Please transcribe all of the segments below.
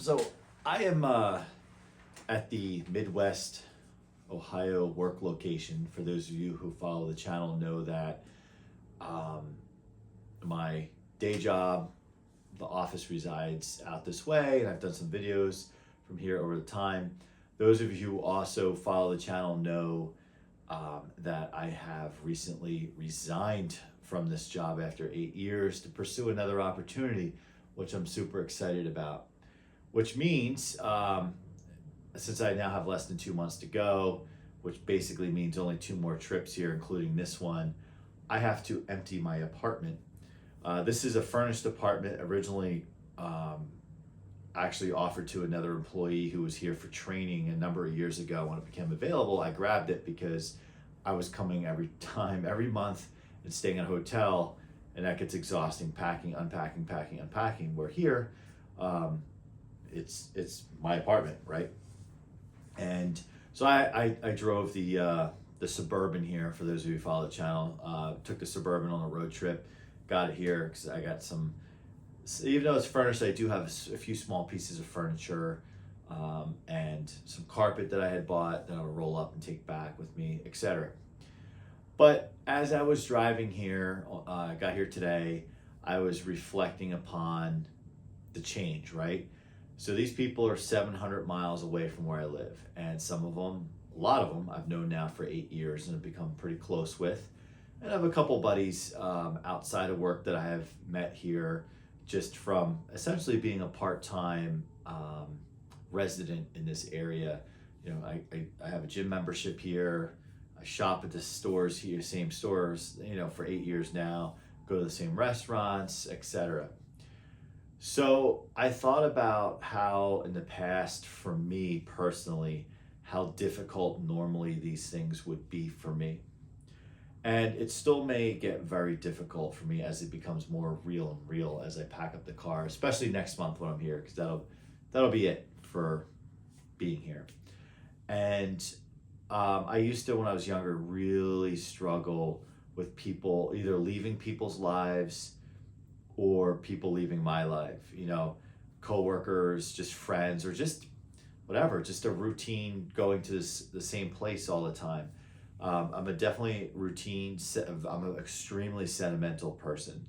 So I am at the Midwest Ohio work location. For those of you who follow the channel know that um, my day job, the office resides out this way, and I've done some videos from here over the time. Those of you who also follow the channel know that I have recently resigned from this job after 8 years to pursue another opportunity, which I'm super excited about. Which means, since I now have less than 2 months to go, which basically means only 2 more trips here, including this one, I have to empty my apartment. This is a furnished apartment, originally actually offered to another employee who was here for training a number of years ago. When it became available, I grabbed it because I was coming every month and staying in a hotel, and that gets exhausting, packing, unpacking, packing, unpacking. Where here, it's my apartment, right? And so I drove the Suburban here. For those of you who follow the channel, took the Suburban on a road trip, got it here because I got some. Even though it's furnished, I do have a few small pieces of furniture and some carpet that I had bought that I would roll up and take back with me, etc. But as I was driving here, I got here today, I was reflecting upon the change, right? So these people are 700 miles away from where I live, and some of them, a lot of them, I've known now for 8 years and have become pretty close with. And I have a couple buddies outside of work that I have met here just from essentially being a part-time resident in this area. You know, I have a gym membership here. I shop at the stores here, same stores, you know, for 8 years now, go to the same restaurants, etc. So I thought about how in the past, for me personally, how difficult normally these things would be for me. And it still may get very difficult for me as it becomes more real as I pack up the car, especially next month when I'm here, because that'll be it for being here. And I used to, when I was younger, really struggle with people either leaving people's lives or people leaving my life. You know, coworkers, just friends, or just whatever, just a routine going to the same place all the time. I'm a definitely I'm an extremely sentimental person.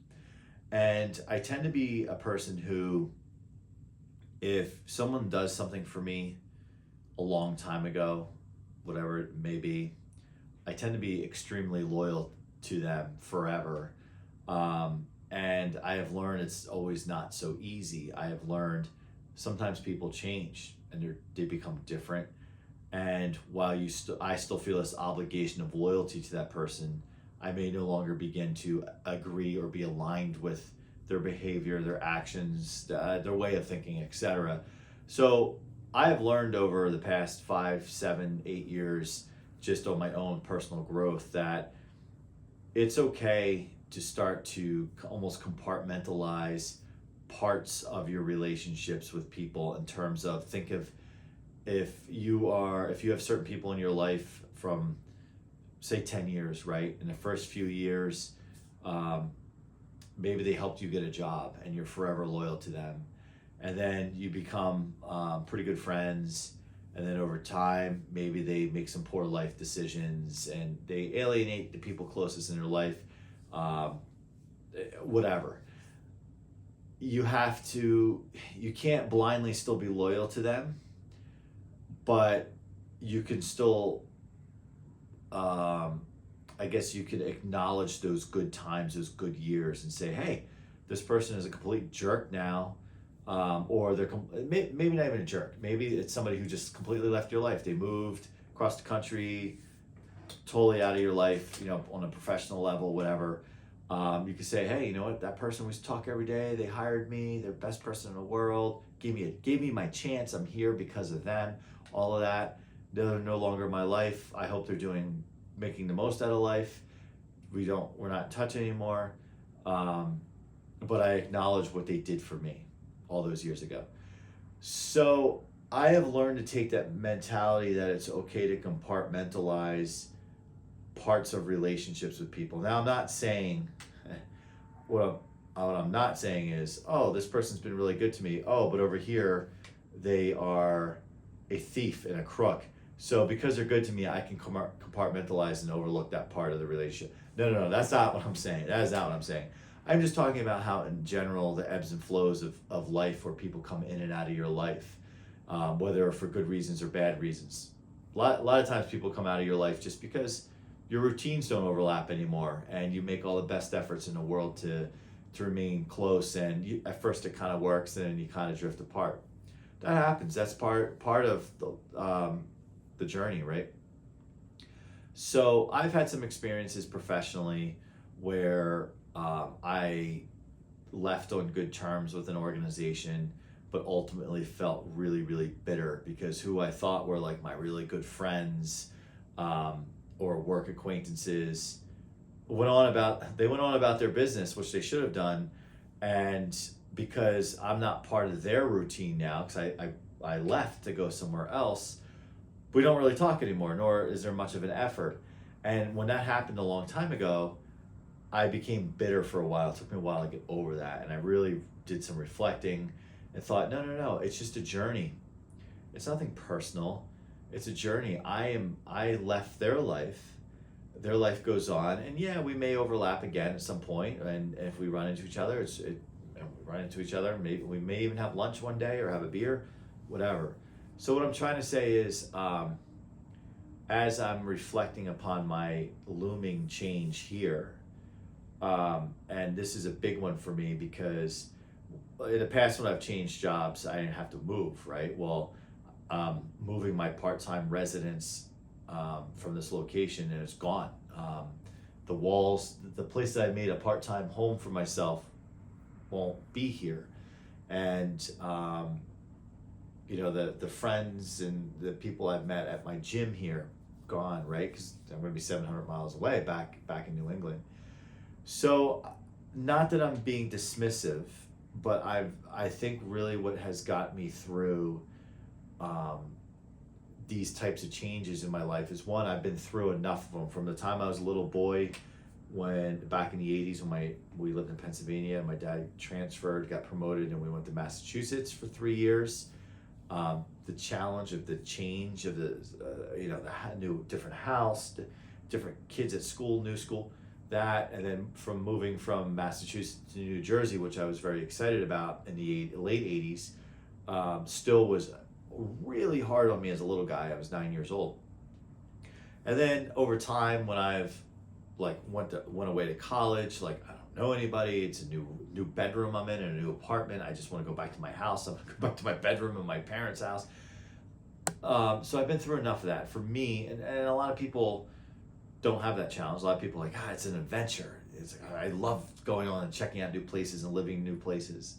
And I tend to be a person who, if someone does something for me a long time ago, whatever it may be, I tend to be extremely loyal to them forever. And I have learned it's always not so easy. I have learned sometimes people change and they become different. And while I still feel this obligation of loyalty to that person, I may no longer begin to agree or be aligned with their behavior, their actions, their way of thinking, etc. So I have learned over the past 5, 7, 8 years, just on my own personal growth, that it's okay to start to almost compartmentalize parts of your relationships with people, in terms of, think of, if you have certain people in your life from, say, 10 years, right? In the first few years, maybe they helped you get a job and you're forever loyal to them. And then you become pretty good friends. And then over time, maybe they make some poor life decisions and they alienate the people closest in their life, whatever. You can't blindly still be loyal to them, but you can still, I guess you could acknowledge those good times, those good years, and say, hey, this person is a complete jerk now, or they're maybe not even a jerk. Maybe it's somebody who just completely left your life. They moved across the country, totally out of your life, you know, on a professional level, whatever. You could say, hey, you know what, that person we used to talk every day, they hired me, they're the best person in the world, gave me my chance, I'm here because of them. All of that, they're no longer in my life. I hope they're making the most out of life. We're not in touch anymore. But I acknowledge what they did for me all those years ago. So I have learned to take that mentality that it's okay to compartmentalize parts of relationships with people. Now, I'm not saying, what I'm not saying is, oh, this person's been really good to me. Oh, but over here, they are a thief and a crook. So because they're good to me, I can compartmentalize and overlook that part of the relationship. No, that's not what I'm saying. That is not what I'm saying. I'm just talking about how, in general, the ebbs and flows of life, where people come in and out of your life, whether for good reasons or bad reasons. A lot of times people come out of your life just because your routines don't overlap anymore, and you make all the best efforts in the world to remain close, and at first it kind of works, and then you kind of drift apart. That happens. That's part of the journey, right? So I've had some experiences professionally where I left on good terms with an organization, but ultimately felt really, really bitter because who I thought were like my really good friends or work acquaintances went on about their business, which they should have done, and because I'm not part of their routine now, because I left to go somewhere else, we don't really talk anymore, nor is there much of an effort. And when that happened a long time ago, I became bitter for a while. It took me a while to get over that, and I really did some reflecting and thought, no, it's just a journey. It's nothing personal. It's a journey. I left their life. Their life goes on, and yeah, we may overlap again at some point, and if we run into each other, maybe we may even have lunch one day or have a beer, whatever. So what I'm trying to say is, as I'm reflecting upon my looming change here, and this is a big one for me because in the past when I've changed jobs, I didn't have to move, right? Well, moving my part-time residence from this location, and it's gone. The place that I made a part-time home for myself won't be here. And the friends and the people I've met at my gym here, gone, right? Because I'm going to be 700 miles away back in New England. So not that I'm being dismissive, but I think really what has got me through these types of changes in my life is, one, I've been through enough of them from the time I was a little boy, when back in the 80s when we lived in Pennsylvania, my dad transferred, got promoted, and we went to Massachusetts for 3 years. The challenge of the change of the new different house, different kids at school, new school, that, and then from moving from Massachusetts to New Jersey, which I was very excited about in the late 80s, still was really hard on me as a little guy. I was 9 years old. And then over time, when I've went away to college, I don't know anybody, it's a new bedroom I'm in a new apartment, I just want to go back to my house, I want to go back to my bedroom in my parents' house. So I've been through enough of that for me, and a lot of people don't have that challenge. A lot of people are like, it's an adventure. I love going on and checking out new places and living in new places.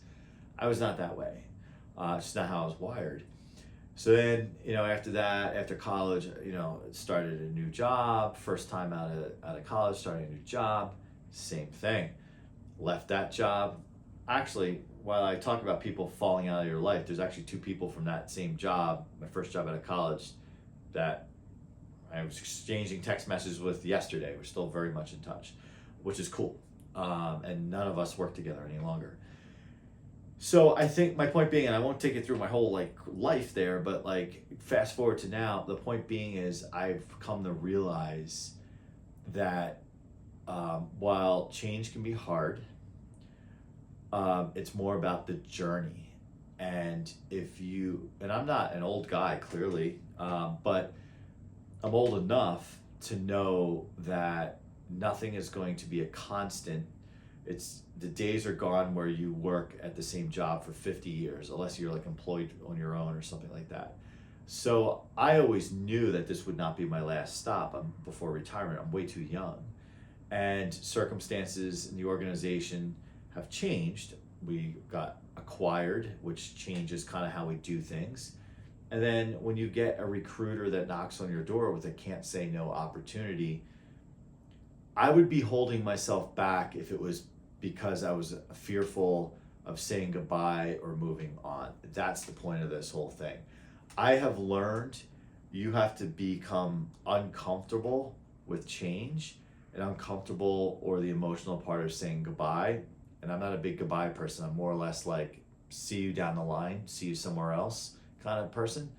I was not that way. It's just not how I was wired. So then, after that, after college, started a new job. First time out of college, starting a new job, same thing. Left that job. Actually, while I talk about people falling out of your life, there's actually two people from that same job, my first job out of college, that I was exchanging text messages with yesterday. We're still very much in touch, which is cool. And none of us work together any longer. So I think my point being, and I won't take it through my whole life there, but fast forward to now, the point being is I've come to realize that while change can be hard, it's more about the journey. And and I'm not an old guy, clearly, but I'm old enough to know that nothing is going to be a constant. The days are gone where you work at the same job for 50 years, unless you're employed on your own or something like that. So I always knew that this would not be my last stop before retirement. I'm way too young. And circumstances in the organization have changed. We got acquired, which changes kind of how we do things. And then when you get a recruiter that knocks on your door with a can't say no opportunity, I would be holding myself back if it was because I was fearful of saying goodbye or moving on. That's the point of this whole thing. I have learned you have to become uncomfortable with change and uncomfortable or the emotional part of saying goodbye. And I'm not a big goodbye person. I'm more or less see you down the line, see you somewhere else kind of person.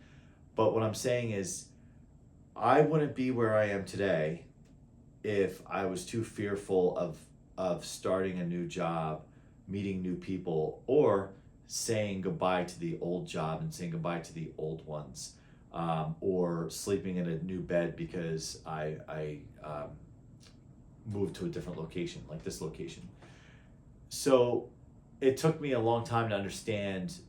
But what I'm saying is, I wouldn't be where I am today if I was too fearful of starting a new job, meeting new people, or saying goodbye to the old job and saying goodbye to the old ones, or sleeping in a new bed because I moved to a different location, like this location. So it took me a long time to understand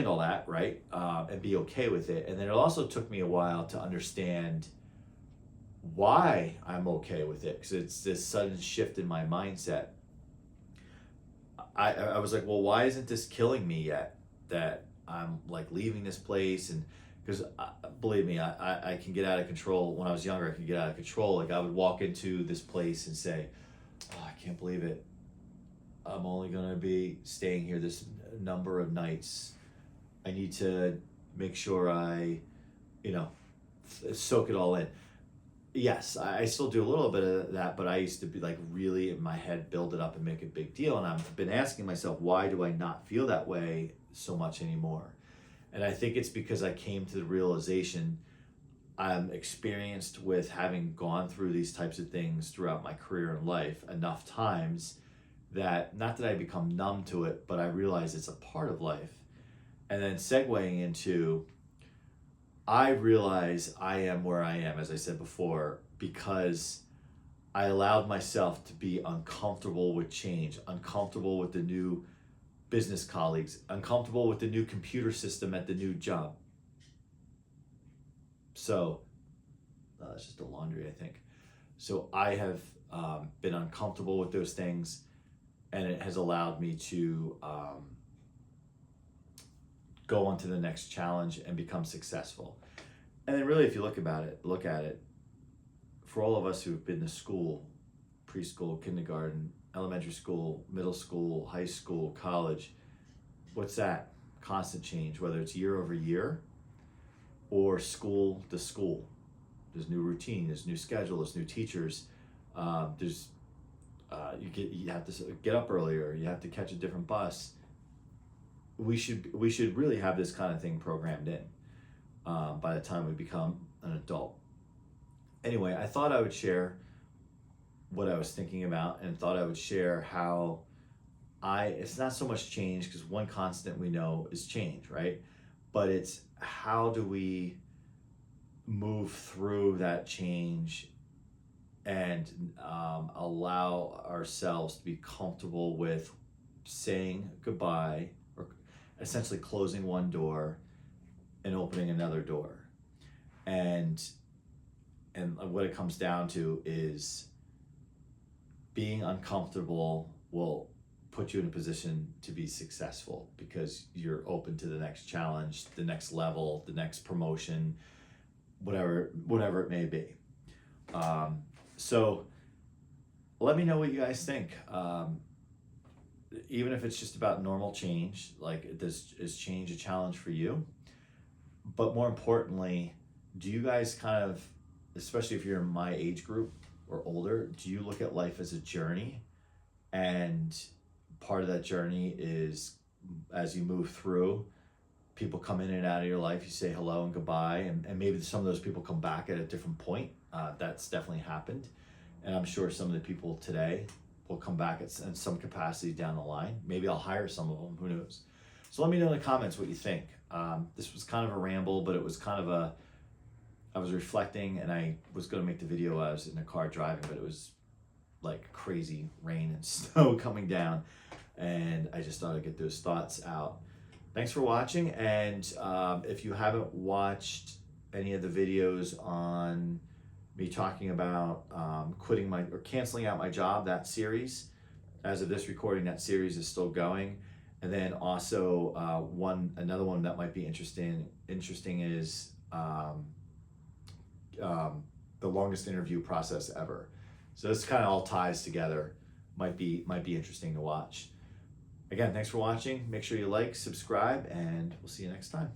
all that, right? And be okay with it. And then it also took me a while to understand why I'm okay with it, because it's this sudden shift in my mindset. I was like, well, why isn't this killing me yet, that I'm like leaving this place? And because believe me, I can get out of control. When I was younger, I could get out of control. Like I would walk into this place and say, oh, I can't believe it, I'm only going to be staying here this number of nights. I need to make sure I, soak it all in. Yes, I still do a little bit of that, but I used to be like really in my head, build it up and make a big deal. And I've been asking myself, why do I not feel that way so much anymore? And I think it's because I came to the realization I'm experienced with having gone through these types of things throughout my career and life enough times that, not that I become numb to it, but I realize it's a part of life. And then segueing into, I realize I am where I am, as I said before, because I allowed myself to be uncomfortable with change, uncomfortable with the new business colleagues, uncomfortable with the new computer system at the new job. So, that's just the laundry, I think. So I have been uncomfortable with those things, and it has allowed me to go on to the next challenge and become successful. And then really, if you look at it, for all of us who've been to school, preschool, kindergarten, elementary school, middle school, high school, college, what's that? Constant change, whether it's year over year or school to school. There's new routine, there's new schedule, there's new teachers. You have to get up earlier, you have to catch a different bus. We should really have this kind of thing programmed in by the time we become an adult. Anyway, I thought I would share what I was thinking about, and thought I would share how it's not so much change, because one constant we know is change, right? But it's how do we move through that change and allow ourselves to be comfortable with saying goodbye, or essentially closing one door and opening another door. And what it comes down to is being uncomfortable will put you in a position to be successful, because you're open to the next challenge, the next level, the next promotion, whatever it may be. So let me know what you guys think. Even if it's just about normal change, like is change a challenge for you? But more importantly, do you guys kind of, especially if you're in my age group or older, do you look at life as a journey? And part of that journey is, as you move through, people come in and out of your life, you say hello and goodbye, and maybe some of those people come back at a different point. That's definitely happened. And I'm sure some of the people today will come back in some capacity down the line. Maybe I'll hire some of them, who knows? So let me know in the comments what you think. This was kind of a ramble, but it was kind of I was reflecting, and I was going to make the video while I was in the car driving, but it was like crazy rain and snow coming down, and I just thought I'd get those thoughts out. Thanks for watching, and if you haven't watched any of the videos on me talking about canceling out my job, that series, as of this recording, that series is still going. And then also another one that might be interesting is the longest interview process ever. So this kind of all ties together. Might be interesting to watch. Again, thanks for watching. Make sure you like, subscribe, and we'll see you next time.